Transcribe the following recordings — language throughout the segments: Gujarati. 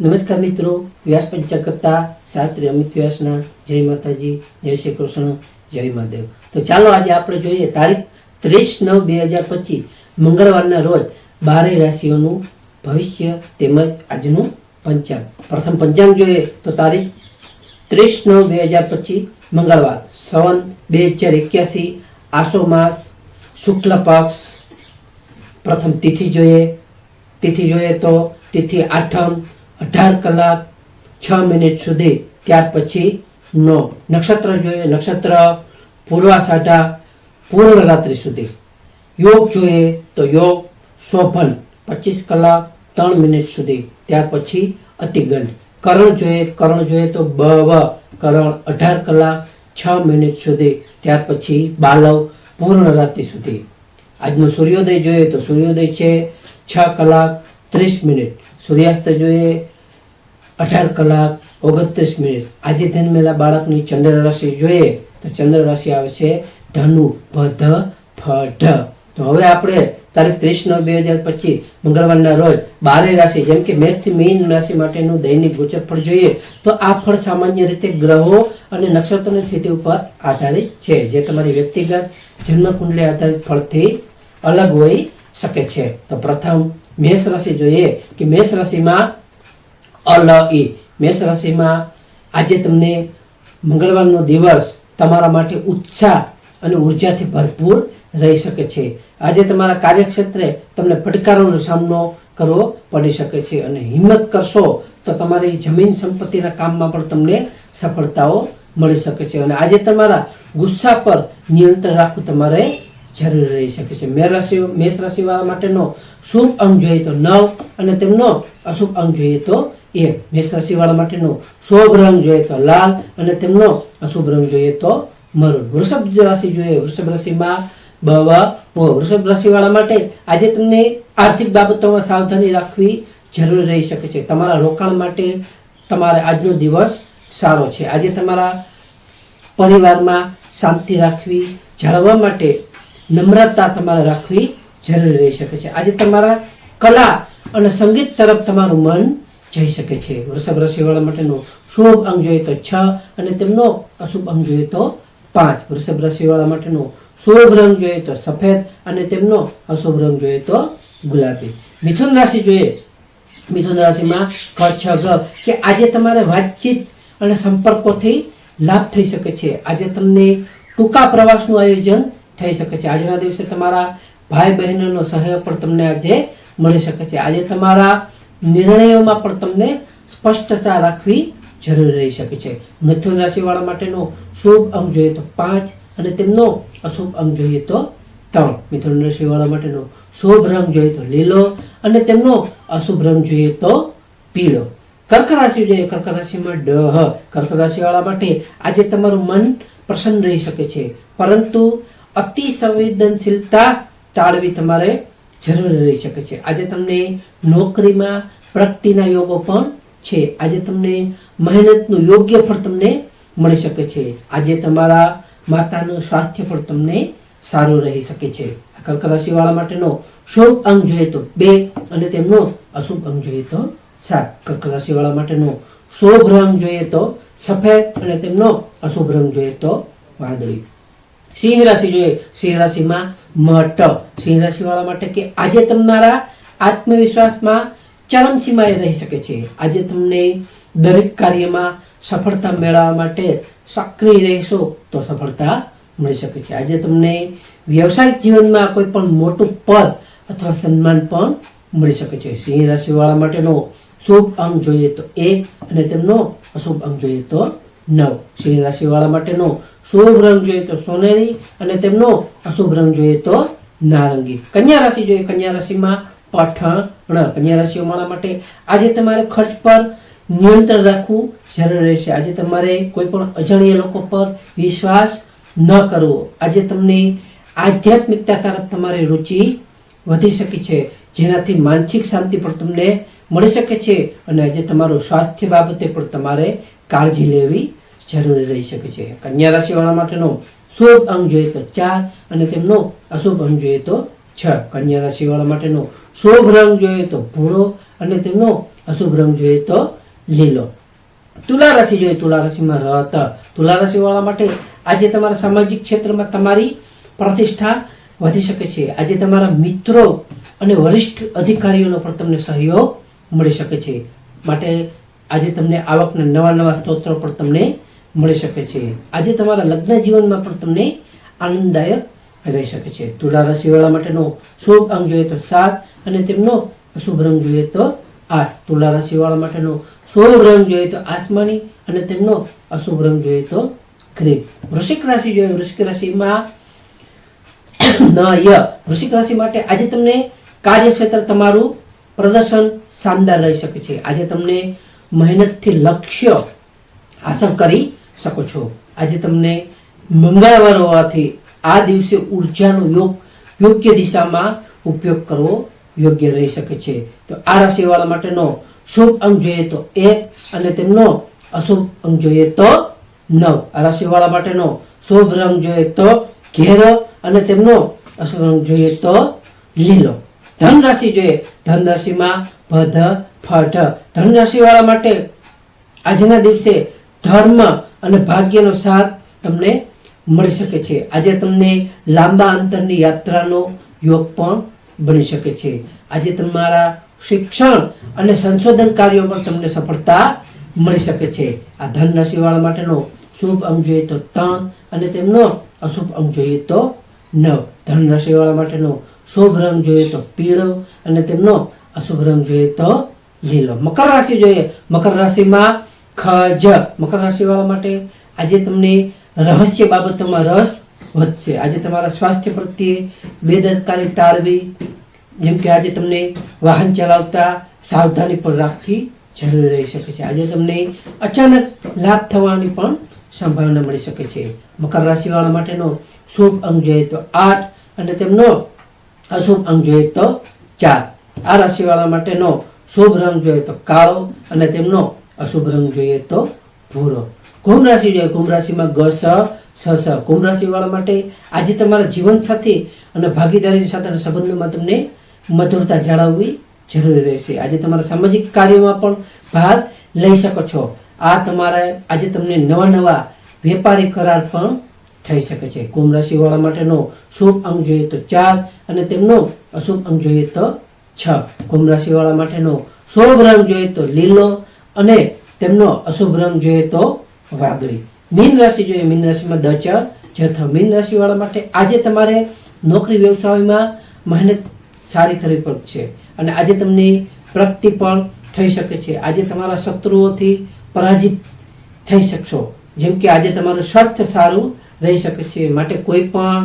નમસ્કાર મિત્રો, વ્યાસ પંચાગ કરતા શાસ્ત્રી અમિત વ્યાસના જય માતાજી, જય શ્રી કૃષ્ણ, જય મહાદેવ। તો ચાલો આજે આપણે જોઈએ તારીખ 30/9/2025 મંગળવારના રોજ 12 રાશિઓનું ભવિષ્ય તેમજ આજનું પંચાંગ। પ્રથમ પંચાંગ જોઈએ તો તારીખ 30/9/2025 મંગળવાર, સંવત 2081, આસો માસ, શુક્લ પક્ષ। પ્રથમ તિથિ જોઈએ તો તિથિ આઠમ 18 કલાક 6 મિનિટ સુધી, ત્યાર પછી 9। નક્ષત્ર જોઈએ, નક્ષત્ર પૂર્વાષાઢા પૂર્ણ રાત્રિ સુધી। યોગ જોઈએ તો યોગ શોભન 25 કલાક 3 મિનિટ સુધી, ત્યાર પછી અતિગંડ। કરણ જોઈએ તો બવ કરણ 18 કલાક 6 મિનિટ સુધી, ત્યાર પછી બાલવ પૂર્ણ રાત્રિ સુધી। આજનો સૂર્યોદય જોઈએ તો સૂર્યોદય છે 6 કલાક 30 મિનિટ, સૂર્યાસ્ત જોઈએ 18 કલાક 29 મિનિટ। આજે જન્મેલા બાળકની ચંદ્ર રાશિ જોઈએ તો ચંદ્ર રાશિ આવે છે ધનુ ભધ ફઢ। તો હવે આપણે તારીખ 30/9/2025 મંગળવારના રોજ 12 રાશિ જેમ કે મેષ થી મીન રાશિ માટેનું દૈનિક ગોચર ફળ જોઈએ તો આ ફળ સામાન્ય રીતે ગ્રહો અને નક્ષત્રોની સ્થિતિ ઉપર આધારિત છે, જે તમારી વ્યક્તિગત જન્મ કુંડળી આધારિત ફળથી અલગ હોઈ શકે છે। તો પ્રથમ મેષ રાશિ જોઈએ કે મેષ રાશિમાં મેષ રાશિમાં આજે તમને મંગળવારનો દિવસ તમારા માટે ઉત્સાહ અને ઉર્જાથી ભરપૂર રહી શકે છે। આજે તમારા કાર્યક્ષેત્રે તમને પડકારોનો સામનો કરવો પડી શકે છે અને હિંમત કરશો તો તમારી જમીન સંપત્તિના કામમાં પણ તમને સફળતાઓ મળી શકે છે અને આજે તમારા ગુસ્સા પર નિયંત્રણ રાખવું તમારે જરૂરી રહી શકે છે। મેષ રાશિવાળા માટેનો શુભ અંક જોઈએ તો 9 અને તેમનો અશુભ અંક જોઈએ તો 1। મેષ રાશિવાળા માટેનો શુભ રંગ જોઈએ તો લાલ અને તેમનો અશુભ રંગ જોઈએ તો મરૂન। વૃષભ રાશિ જોઈએ, વૃષભ રાશિમાં વૃષભ રાશિવાળા માટે આજે તમને આર્થિક બાબતોમાં સાવધાની રાખવી જરૂરી રહી શકે છે। તમારા રોકાણ માટે તમારે આજનો દિવસ સારો છે। આજે તમારા પરિવારમાં શાંતિ રાખવી, જાળવવા માટે નમ્રતા તમારે રાખવી જરૂરી રહી શકે છે। આજે તમારા કલા અને સંગીત તરફ તમારું મન જઈ શકે છે। વૃષભ રાશિવાળા માટેનો શુભ અંક જોઈએ તો 6 અને તેમનો અશુભ અંક જોઈએ તો 5। વૃષભ રાશિવાળા માટેનો શુભ રંગ જોઈએ તો સફેદ અને તેમનો અશુભ રંગ જોઈએ તો ગુલાબી। મિથુન રાશિ જોઈએ, મિથુન રાશિમાં કે આજે તમારે વાતચીત અને સંપર્કોથી લાભ થઈ શકે છે। આજે તમને ટૂંકા પ્રવાસનું આયોજન થઈ શકે છે। આજના દિવસે તમારા ભાઈ બહેનોનો સહયોગ પણ તમને આજે મળી શકે છે। આજે તમારા નિર્ણયોમાં પણ તમને સ્પષ્ટતા રાખવી જરૂરી રહી શકે છે। મિથુન રાશિવાળા માટેનો શુભ અંક જોઈએ તો 5 અને તેમનો અશુભ અંક જોઈએ તો 3। મિથુન રાશિવાળા માટેનો શુભ રંગ જોઈએ તો લીલો અને તેમનો અશુભ રંગ જોઈએ તો પીળો। કર્ક રાશિ જોઈએ, કર્ક રાશિમાં કર્ક રાશિવાળા માટે આજે તમારું મન પ્રસન્ન રહી શકે છે, પરંતુ અતિ સંવેદનશીલતા ટાળવી તમારે જરૂરી રહી શકે છે। આજે તમને નોકરીમાં પ્રગતિના યોગો પણ છે। આજે તમને મહેનતનું યોગ્ય ફળ તમને મળી શકે છે। આજે તમારા માતાનું સ્વાસ્થ્ય પણ તમને સારું રહી શકે છે। કર્ક રાશિવાળા માટેનો શુભ અંક જોઈએ તો 2 અને તેમનો અશુભ અંક જોઈએ તો 7। કર્ક રાશિવાળા માટેનો શુભ રંગ જોઈએ તો સફેદ અને તેમનો અશુભ રંગ જોઈએ તો વાદળી। સિંહ રાશિ જોઈએ, સિંહ રાશિમાં સિંહ રાશિવાળા માટે કે આજે તમારા આત્મવિશ્વાસમાં ચરમસીમાએ રહી શકે છે। આજે તમને દરેક કાર્યમાં સફળતા મેળવવા માટે સક્રિય રહેશો તો સફળતા મળી શકે છે। આજે તમને વ્યવસાયિક જીવનમાં કોઈ પણ મોટું પદ અથવા સન્માન પણ મળી શકે છે। સિંહ રાશિવાળા માટેનો શુભ અંક જોઈએ તો 1 અને તેમનો અશુભ અંક જોઈએ તો 9। સિંહ રાશિવાળા માટેનો શુભ રંગ જોઈએ તો સોનેરી અને તેમનો અશુભ રંગ જોઈએ તો નારંગી। કન્યા રાશિ જોઈએ, કન્યા રાશિમાં કન્યા રાશિવાળા માટે આજે તમારે ખર્ચ પર નિયંત્રણ રાખવું જરૂરી રહેશે। આજે તમારે કોઈ પણ અજાણ્યા લોકો પર વિશ્વાસ ન કરવો। આજે તમને આધ્યાત્મિકતા તરફ તમારી રુચિ વધી શકે છે, જેનાથી માનસિક શાંતિ પણ તમને મળી શકે છે અને આજે તમારું સ્વાસ્થ્ય બાબતે પણ તમારે કાળજી લેવી જરૂરી રહી શકે છે। કન્યા રાશિવાળા માટેનો શુભ અંક જોઈએ તો 4 અને તેમનો અશુભ અંક જોઈએ તો 6। કન્યા રાશિવાળા માટેનો શુભ રંગ જોઈએ તો ભૂરો અને તેમનો અશુભ રંગ જોઈએ તો લીલો. તુલા રાશિ જોઈએ, તુલા રાશિમાં રત. તુલા રાશિ વાળા માટે આજે તમારા સામાજિક ક્ષેત્રમાં તમારી પ્રતિષ્ઠા વધી શકે છે. આજે તમારા મિત્રો અને વરિષ્ઠ અધિકારીઓનો પણ તમને સહયોગ મળી શકે છે. માટે આજે તમને આવકના નવા નવા સ્ત્રોતો પણ તમને મળી શકે છે. આજે તમારા લગ્ન જીવનમાં પણ તમને આનંદદાયક રહી શકે છે. તુલા રાશિવાળા માટેનો શુભ અંક જોઈએ તો 7 અને તેમનો અશુભ રંગ જોઈએ તો 8. તુલા રાશિવાળા માટેનો શુભ રંગ જોઈએ તો આસમાની અને તેમનો અશુભ રંગ જોઈએ તો ક્રીમ. વૃશ્ચિક રાશિ જોઈએ, વૃશ્ચિક રાશિમાં વૃશ્ચિક રાશિ માટે આજે તમને કાર્યક્ષેત્ર તમારું પ્રદર્શન શાનદાર રહી શકે છે. આજે તમને મહેનતથી લક્ષ્ય હાંસલ કરી શકો છો. આજે તમને મંગળવાર હોવાથી આ દિવસે ઉર્જાનો યોગ્ય દિશામાં ઉપયોગ કરવો યોગ્ય રહી શકે છે. તો આ રાશિવાળા માટેનો શુભ અંક જોઈએ તો 1 અને તેમનો અશુભ અંક જોઈએ તો 9. આ રાશિવાળા માટેનો શુભ રંગ જોઈએ તો ઘેરો અને તેમનો અશુભ રંગ જોઈએ તો લીલો. ધન રાશિ જોઈએ, ધન રાશિમાં ભધ ફઢ. ધન રાશિવાળા માટે આજના દિવસે ધર્મ અને ભાગ્યનો સાથ તમને મળી શકે છે. આજે તમને લાંબા અંતરની યાત્રાનો યોગ પણ બની શકે છે. આજે તમારા શિક્ષણ અને સંશોધન કાર્યો પર તમને સફળતા મળી શકે છે. આ ધન રાશિવાળા માટેનો શુભ અંક જોઈએ તો 3 અને તેમનો અશુભ અંક જોઈએ તો 9. ધન રાશિવાળા માટેનો શુભ રંગ જોઈએ તો પીળો અને તેમનો અશુભ રંગ જોઈએ તો લીલો. મકર રાશિ જોઈએ, મકર રાશિમાં ખજ. મકર રાશિવાળા માટે આજે તમને રહસ્ય બાબતોમાં રસ વધશે. આજે તમારા સ્વાસ્થ્ય પ્રત્યે બેદરકારી ટાળવી, જેમ કે આજે તમને વાહન ચલાવતા સાવધાની પણ રાખવી જરૂરી રહી શકે છે. આજે તમને અચાનક લાભ થવાની પણ સંભાવના મળી શકે છે. મકર રાશિવાળા માટેનો શુભ અંક જોઈએ તો 8 અને તેમનો અશુભ અંક જોઈએ તો 4. આ રાશિવાળા માટેનો શુભ રંગ જોઈએ તો કાળો અને તેમનો અશુભ રંગ જોઈએ તો ભૂરો. કુંભ રાશિ જોઈએ, કુંભ રાશિમાં ગ સ સ. કુંભ રાશિવાળા માટે આજે તમારા જીવનસાથી અને ભાગીદારી સાથેના સંબંધોમાં તમને મધુરતા જાળવવી જરૂરી રહેશે. આજે તમારા સામાજિક કાર્યોમાં પણ ભાગ લઈ શકો છો. આ તમારા આજે તમને નવા નવા વેપારી કરાર પણ થઈ શકે છે. કુંભ રાશિવાળા માટેનો શુભ અંક જોઈએ તો 4 અને તેમનો અશુભ અંક જોઈએ તો 6. કુંભ રાશિવાળા માટેનો શુભ રંગ જોઈએ તો લીલો અને તેમનો અશુભ રંગ જોઈએ તો વાદળી. મીન રાશિ જોઈએ, મીન રાશિમાં દ ચ જથ. મીન રાશિવાળા માટે આજે તમારે નોકરી વ્યવસાયમાં મહેનત સારી કરવી પડશે અને આજે તમને પ્રગતિ પણ થઈ શકે છે. આજે તમારા શત્રુઓથી પરાજિત થઈ શકશો. જેમ કે આજે તમારું સ્વાસ્થ્ય સારું રહી શકે છે. માટે કોઈ પણ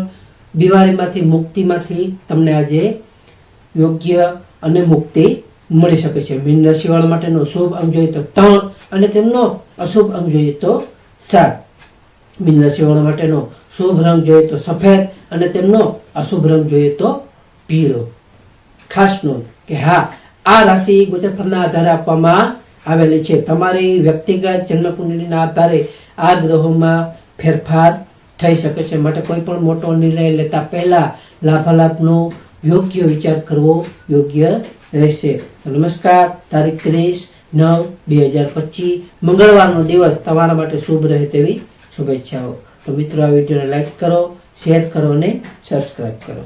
બીમારીમાંથી મુક્તિમાંથી તમને આજે યોગ્ય અને મુક્તિ મળી શકે છે. મીન રાશિવાળા માટેનો શુભ અંક જોઈએ તો 3 અને તેમનો અશુભ અંક જોઈએ તો 7. મીન રાશિવાળા માટેનો શુભ રંગ જોઈએ તો સફેદ અને તેમનો અશુભ રંગ જોઈએ તો પીળો. ખાસ નોંધ કે હા, આ રાશિ ગોચર ફળના આધારે આપવામાં આવેલી છે. તમારી વ્યક્તિગત જન્મકુંડળીના આધારે આ ગ્રહોમાં ફેરફાર થઈ શકે છે. માટે કોઈ પણ મોટો નિર્ણય લેતા પહેલા લાભાલાભનો યોગ્ય વિચાર કરવો યોગ્ય રહેશે. નમસ્કાર. તારીખ 30/9/2025 મંગળવારનો દિવસ તમારા માટે શુભ રહે તેવી શુભેચ્છાઓ. તો મિત્રો, આ વિડીયોને લાઈક કરો, શેર કરો અને સબસ્ક્રાઈબ કરો.